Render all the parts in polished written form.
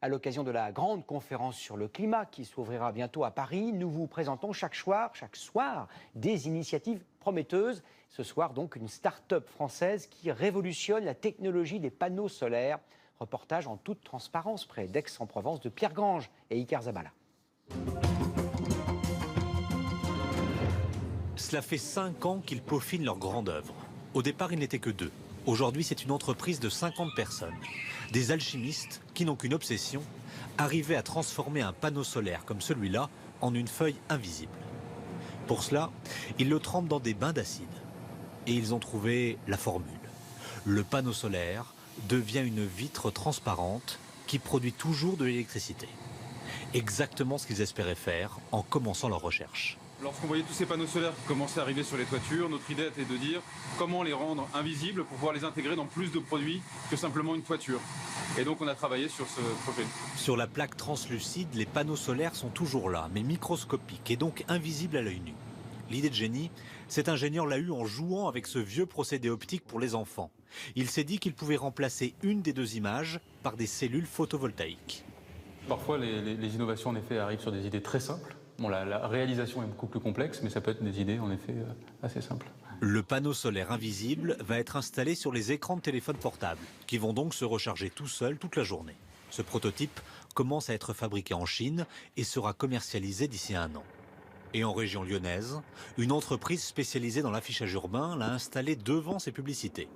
À l'occasion de la grande conférence sur le climat qui s'ouvrira bientôt à Paris, nous vous présentons chaque soir, des initiatives prometteuses. Ce soir, donc, une start-up française qui révolutionne la technologie des panneaux solaires. Reportage en toute transparence près d'Aix-en-Provence de Pierre Grange et Iker Zabala. Cela fait 5 ans qu'ils peaufinent leur grande œuvre. Au départ, ils n'étaient que 2. Aujourd'hui, c'est une entreprise de 50 personnes. Des alchimistes qui n'ont qu'une obsession, arriver à transformer un panneau solaire comme celui-là en une feuille invisible. Pour cela, ils le trempent dans des bains d'acide. Et ils ont trouvé la formule. Le panneau solaire devient une vitre transparente qui produit toujours de l'électricité. Exactement ce qu'ils espéraient faire en commençant leur recherche. Lorsqu'on voyait tous ces panneaux solaires qui commençaient à arriver sur les toitures, notre idée était de dire comment les rendre invisibles pour pouvoir les intégrer dans plus de produits que simplement une toiture. Et donc on a travaillé sur ce projet. Sur la plaque translucide, les panneaux solaires sont toujours là, mais microscopiques et donc invisibles à l'œil nu. L'idée de génie, cet ingénieur l'a eue en jouant avec ce vieux procédé optique pour les enfants. Il s'est dit qu'il pouvait remplacer une des 2 images par des cellules photovoltaïques. Parfois les innovations en effet arrivent sur des idées très simples. Bon, la réalisation est beaucoup plus complexe, mais ça peut être des idées en effet assez simples. Le panneau solaire invisible va être installé sur les écrans de téléphone portable, qui vont donc se recharger tout seuls toute la journée. Ce prototype commence à être fabriqué en Chine et sera commercialisé d'ici 1 an. Et en région lyonnaise, une entreprise spécialisée dans l'affichage urbain l'a installé devant ses publicités.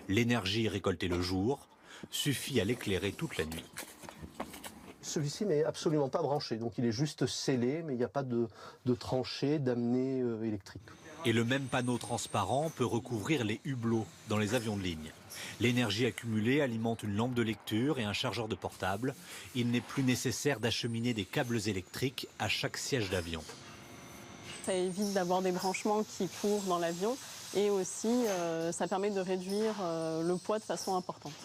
L'énergie récoltée le jour suffit à l'éclairer toute la nuit. Celui-ci n'est absolument pas branché, donc il est juste scellé, mais il n'y a pas de tranchée, d'amenée électrique. Et le même panneau transparent peut recouvrir les hublots dans les avions de ligne. L'énergie accumulée alimente une lampe de lecture et un chargeur de portable. Il n'est plus nécessaire d'acheminer des câbles électriques à chaque siège d'avion. Ça évite d'avoir des branchements qui courent dans l'avion et aussi ça permet de réduire le poids de façon importante.